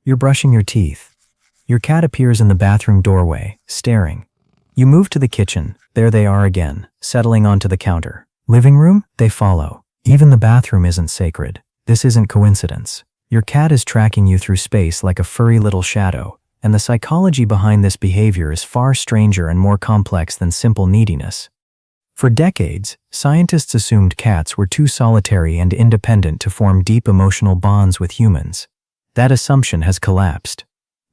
You're brushing your teeth. Your cat appears in the bathroom doorway, staring. You move to the kitchen. There they are again, settling onto the counter. Living room? They follow. Even the bathroom isn't sacred. This isn't coincidence. Your cat is tracking you through space like a furry little shadow, and the psychology behind this behavior is far stranger and more complex than simple neediness. For decades, scientists assumed cats were too solitary and independent to form deep emotional bonds with humans. That assumption has collapsed.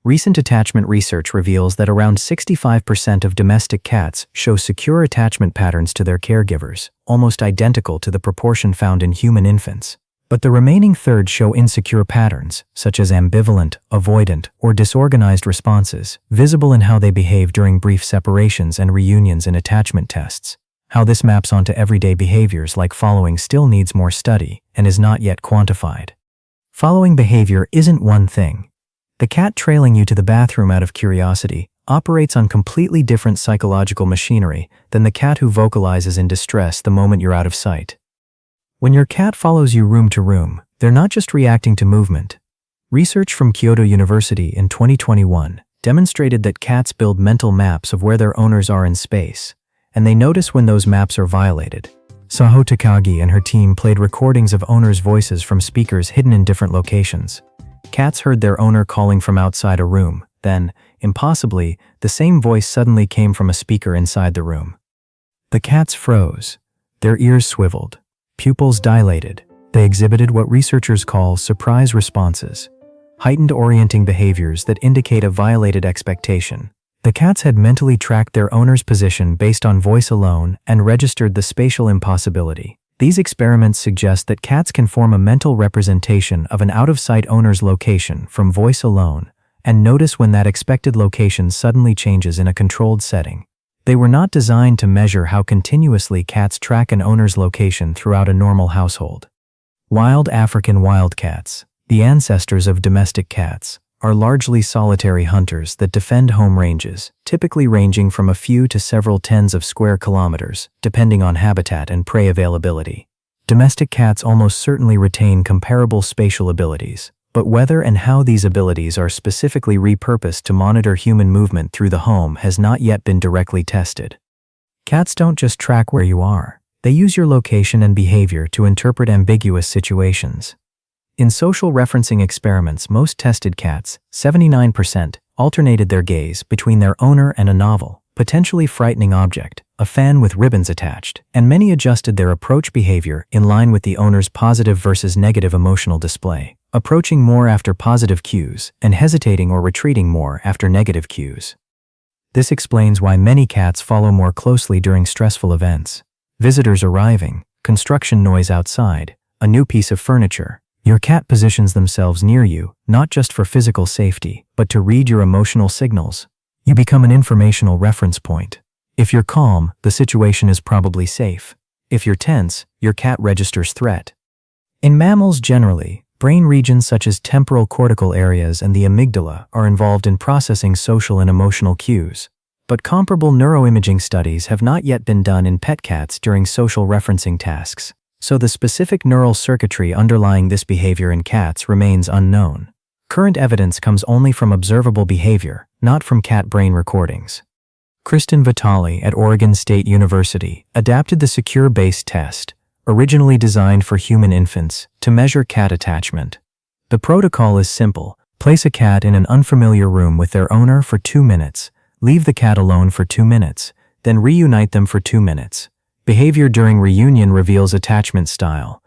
Recent attachment research reveals that around 65% of domestic cats show secure attachment patterns to their caregivers, almost identical to the proportion found in human infants. But the remaining third show insecure patterns, such as ambivalent, avoidant, or disorganized responses, visible in how they behave during brief separations and reunions in attachment tests. How this maps onto everyday behaviors like following still needs more study and is not yet quantified. Following behavior isn't one thing. The cat trailing you to the bathroom out of curiosity operates on completely different psychological machinery than the cat who vocalizes in distress the moment you're out of sight. When your cat follows you room to room, they're not just reacting to movement. Research from Kyoto University in 2021 demonstrated that cats build mental maps of where their owners are in space, and they notice when those maps are violated. Saho Takagi and her team played recordings of owners' voices from speakers hidden in different locations. Cats heard their owner calling from outside a room. Then, impossibly, the same voice suddenly came from a speaker inside the room. The cats froze. Their ears swiveled. Pupils dilated. They exhibited what researchers call surprise responses, heightened orienting behaviors that indicate a violated expectation. The cats had mentally tracked their owner's position based on voice alone and registered the spatial impossibility. These experiments suggest that cats can form a mental representation of an out-of-sight owner's location from voice alone and notice when that expected location suddenly changes in a controlled setting. They were not designed to measure how continuously cats track an owner's location throughout a normal household. Wild African wildcats, the ancestors of domestic cats, are largely solitary hunters that defend home ranges, typically ranging from a few to several tens of square kilometers, depending on habitat and prey availability. Domestic cats almost certainly retain comparable spatial abilities, but whether and how these abilities are specifically repurposed to monitor human movement through the home has not yet been directly tested. Cats don't just track where you are. They use your location and behavior to interpret ambiguous situations. In social referencing experiments, most tested cats, 79%, alternated their gaze between their owner and a novel, potentially frightening object, a fan with ribbons attached, and many adjusted their approach behavior in line with the owner's positive versus negative emotional display, approaching more after positive cues and hesitating or retreating more after negative cues. This explains why many cats follow more closely during stressful events. Visitors arriving, construction noise outside, a new piece of furniture. Your cat positions themselves near you, not just for physical safety, but to read your emotional signals. You become an informational reference point. If you're calm, the situation is probably safe. If you're tense, your cat registers threat. In mammals generally, brain regions such as temporal cortical areas and the amygdala are involved in processing social and emotional cues. But comparable neuroimaging studies have not yet been done in pet cats during social referencing tasks. So the specific neural circuitry underlying this behavior in cats remains unknown. Current evidence comes only from observable behavior, not from cat brain recordings. Kristen Vitale at Oregon State University adapted the secure base test, originally designed for human infants, to measure cat attachment. The protocol is simple. Place a cat in an unfamiliar room with their owner for 2 minutes, leave the cat alone for 2 minutes, then reunite them for 2 minutes. Behavior during reunion reveals attachment style.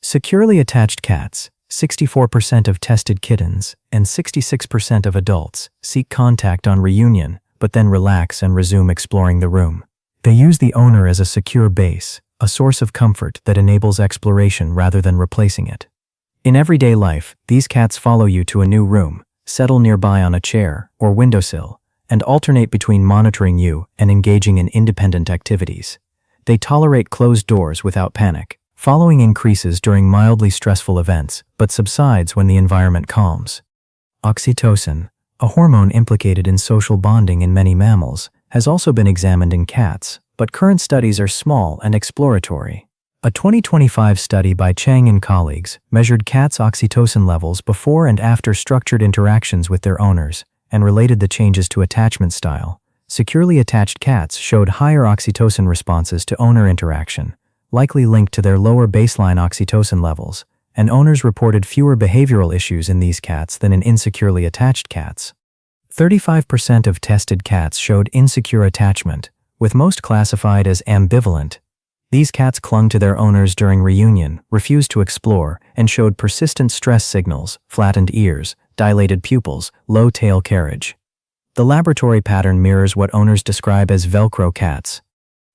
Securely attached cats, 64% of tested kittens and 66% of adults, seek contact on reunion, but then relax and resume exploring the room. They use the owner as a secure base, a source of comfort that enables exploration rather than replacing it. In everyday life, these cats follow you to a new room, settle nearby on a chair or windowsill, and alternate between monitoring you and engaging in independent activities. They tolerate closed doors without panic. Following increases during mildly stressful events, but subsides when the environment calms. Oxytocin, a hormone implicated in social bonding in many mammals, has also been examined in cats, but current studies are small and exploratory. A 2025 study by Chang and colleagues measured cats' oxytocin levels before and after structured interactions with their owners and related the changes to attachment style. Securely attached cats showed higher oxytocin responses to owner interaction, likely linked to their lower baseline oxytocin levels, and owners reported fewer behavioral issues in these cats than in insecurely attached cats. 35% of tested cats showed insecure attachment, with most classified as ambivalent. These cats clung to their owners during reunion, refused to explore, and showed persistent stress signals, flattened ears, dilated pupils, low tail carriage. The laboratory pattern mirrors what owners describe as velcro cats.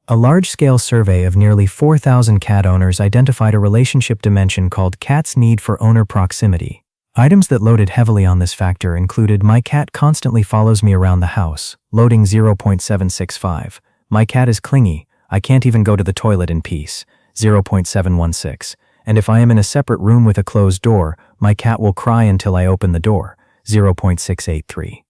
A large-scale survey of nearly 4,000 cat owners identified a relationship dimension called cat's need for owner proximity. Items that loaded heavily on this factor included "My cat constantly follows me around the house," loading 0.765. "My cat is clingy, I can't even go to the toilet in peace," 0.716. "And if I am in a separate room with a closed door, my cat will cry until I open the door," 0.683.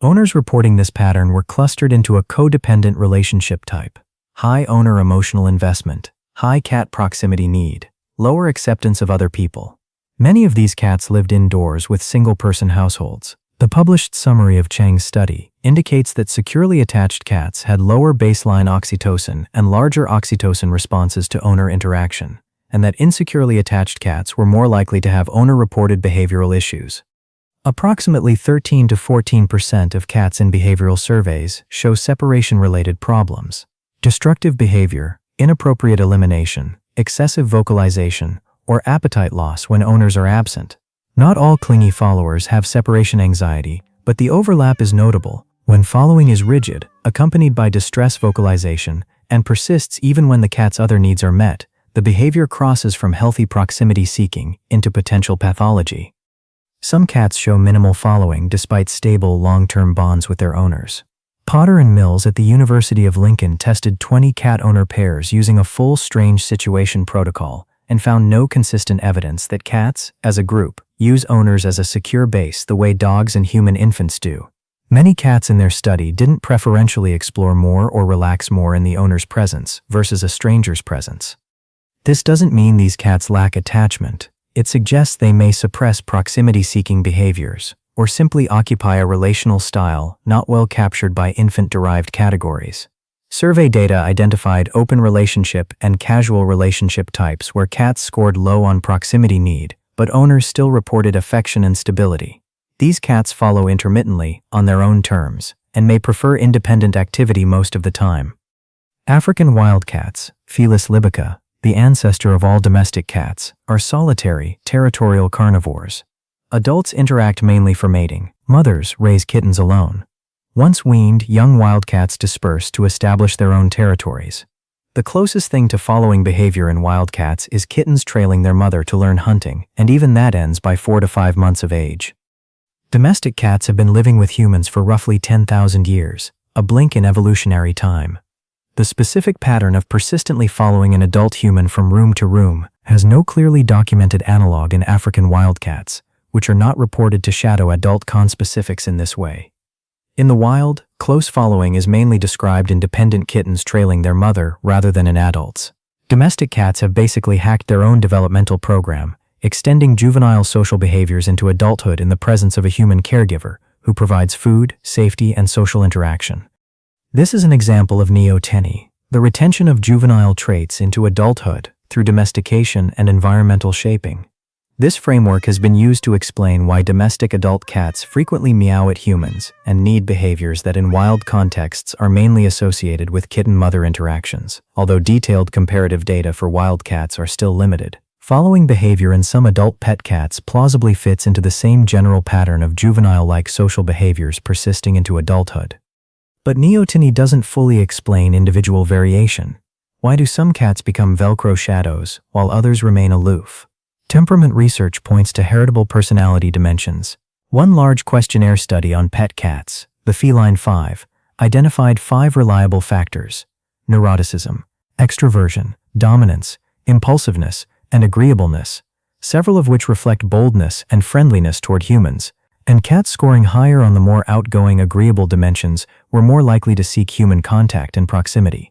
Owners reporting this pattern were clustered into a codependent relationship type: high owner emotional investment, high cat proximity need, lower acceptance of other people. Many of these cats lived indoors with single-person households. The published summary of Chang's study indicates that securely attached cats had lower baseline oxytocin and larger oxytocin responses to owner interaction, and that insecurely attached cats were more likely to have owner-reported behavioral issues. Approximately 13 to 14% of cats in behavioral surveys show separation-related problems. Destructive behavior, inappropriate elimination, excessive vocalization, or appetite loss when owners are absent. Not all clingy followers have separation anxiety, but the overlap is notable when following is rigid, accompanied by distress vocalization, and persists even when the cat's other needs are met. The behavior crosses from healthy proximity seeking into potential pathology. Some cats show minimal following despite stable long-term bonds with their owners. Potter and Mills at the University of Lincoln tested 20 cat-owner pairs using a full strange situation protocol and found no consistent evidence that cats, as a group, use owners as a secure base the way dogs and human infants do. Many cats in their study didn't preferentially explore more or relax more in the owner's presence versus a stranger's presence. This doesn't mean these cats lack attachment. It suggests they may suppress proximity-seeking behaviors, or simply occupy a relational style not well captured by infant-derived categories. Survey data identified open relationship and casual relationship types where cats scored low on proximity need, but owners still reported affection and stability. These cats follow intermittently, on their own terms, and may prefer independent activity most of the time. African wildcats, Felis libica, the ancestor of all domestic cats, are solitary, territorial carnivores. Adults interact mainly for mating. Mothers raise kittens alone. Once weaned, young wildcats disperse to establish their own territories. The closest thing to following behavior in wildcats is kittens trailing their mother to learn hunting, and even that ends by 4 to 5 months of age. Domestic cats have been living with humans for roughly 10,000 years, a blink in evolutionary time. The specific pattern of persistently following an adult human from room to room has no clearly documented analog in African wildcats, which are not reported to shadow adult conspecifics in this way. In the wild, close following is mainly described in dependent kittens trailing their mother rather than in adults. Domestic cats have basically hacked their own developmental program, extending juvenile social behaviors into adulthood in the presence of a human caregiver who provides food, safety, and social interaction. This is an example of neoteny, the retention of juvenile traits into adulthood through domestication and environmental shaping. This framework has been used to explain why domestic adult cats frequently meow at humans and need behaviors that in wild contexts are mainly associated with kitten-mother interactions, although detailed comparative data for wild cats are still limited. Following behavior in some adult pet cats plausibly fits into the same general pattern of juvenile-like social behaviors persisting into adulthood. But neoteny doesn't fully explain individual variation. Why do some cats become Velcro shadows while others remain aloof? Temperament research points to heritable personality dimensions. One large questionnaire study on pet cats, the Feline 5, identified 5 reliable factors: neuroticism, extroversion, dominance, impulsiveness, and agreeableness, several of which reflect boldness and friendliness toward humans, and cats scoring higher on the more outgoing, agreeable dimensions were more likely to seek human contact and proximity.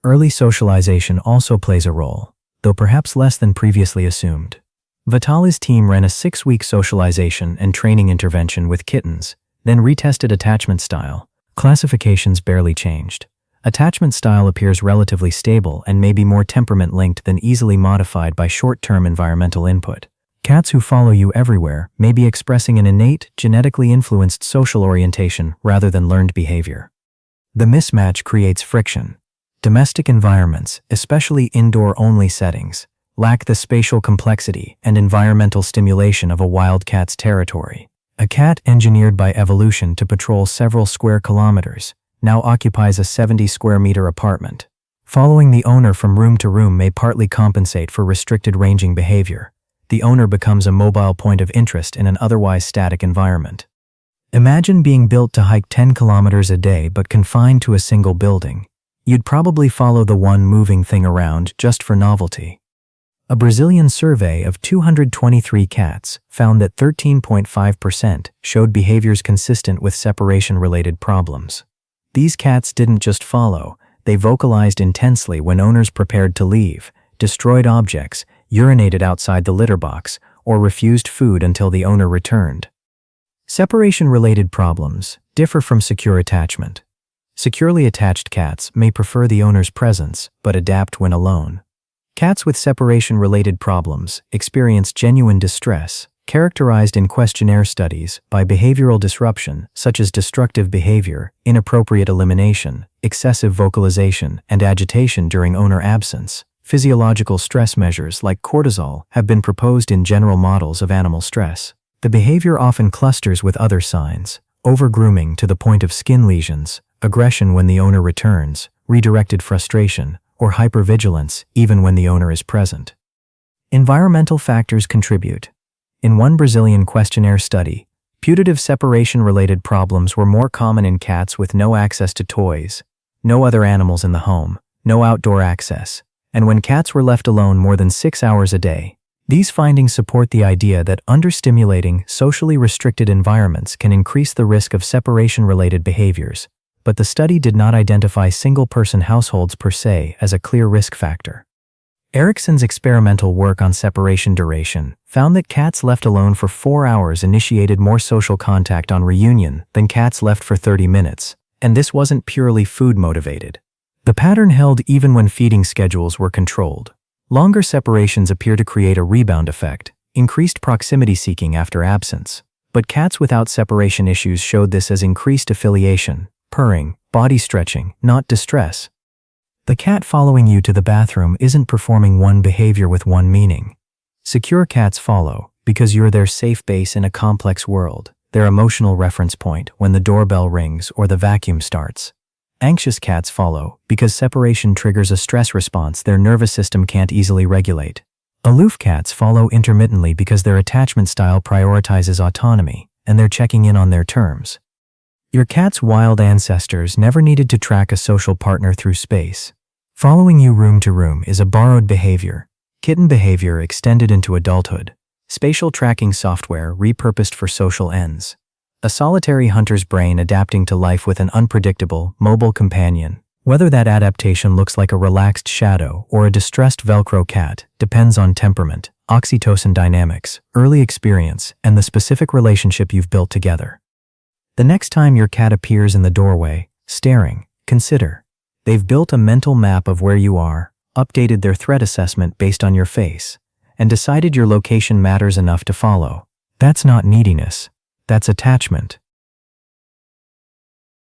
Early socialization also plays a role. though perhaps less than previously assumed. Vitali's team ran a 6-week socialization and training intervention with kittens, then retested attachment style. Classifications barely changed. Attachment style appears relatively stable and may be more temperament-linked than easily modified by short-term environmental input. Cats who follow you everywhere may be expressing an innate, genetically influenced social orientation rather than learned behavior. The mismatch creates friction. Domestic environments, especially indoor-only settings, lack the spatial complexity and environmental stimulation of a wildcat's territory. A cat engineered by evolution to patrol several square kilometers now occupies a 70-square-meter apartment. Following the owner from room to room may partly compensate for restricted ranging behavior. The owner becomes a mobile point of interest in an otherwise static environment. Imagine being built to hike 10 kilometers a day but confined to a single building. You'd probably follow the one moving thing around just for novelty. A Brazilian survey of 223 cats found that 13.5% showed behaviors consistent with separation-related problems. These cats didn't just follow, they vocalized intensely when owners prepared to leave, destroyed objects, urinated outside the litter box, or refused food until the owner returned. Separation-related problems differ from secure attachment. Securely attached cats may prefer the owner's presence, but adapt when alone. Cats with separation-related problems experience genuine distress, characterized in questionnaire studies by behavioral disruption such as destructive behavior, inappropriate elimination, excessive vocalization, and agitation during owner absence. Physiological stress measures like cortisol have been proposed in general models of animal stress. The behavior often clusters with other signs: over-grooming to the point of skin lesions, aggression when the owner returns, redirected frustration, or hypervigilance even when the owner is present. Environmental factors contribute. In one Brazilian questionnaire study, putative separation-related problems were more common in cats with no access to toys, no other animals in the home, no outdoor access, and when cats were left alone more than 6 hours a day. These findings support the idea that understimulating, socially restricted environments can increase the risk of separation-related behaviors, but the study did not identify single-person households per se as a clear risk factor. Erickson's experimental work on separation duration found that cats left alone for 4 hours initiated more social contact on reunion than cats left for 30 minutes, and this wasn't purely food-motivated. The pattern held even when feeding schedules were controlled. Longer separations appear to create a rebound effect, increased proximity seeking after absence. But cats without separation issues showed this as increased affiliation, purring, body stretching, not distress. The cat following you to the bathroom isn't performing one behavior with one meaning. Secure cats follow because you're their safe base in a complex world, their emotional reference point when the doorbell rings or the vacuum starts. Anxious cats follow because separation triggers a stress response their nervous system can't easily regulate. Aloof cats follow intermittently because their attachment style prioritizes autonomy, and they're checking in on their terms. Your cat's wild ancestors never needed to track a social partner through space. Following you room to room is a borrowed behavior, kitten behavior extended into adulthood, spatial tracking software repurposed for social ends. A solitary hunter's brain adapting to life with an unpredictable, mobile companion. Whether that adaptation looks like a relaxed shadow or a distressed velcro cat depends on temperament, oxytocin dynamics, early experience, and the specific relationship you've built together. The next time your cat appears in the doorway, staring, consider. They've built a mental map of where you are, updated their threat assessment based on your face, and decided your location matters enough to follow. That's not neediness. That's attachment.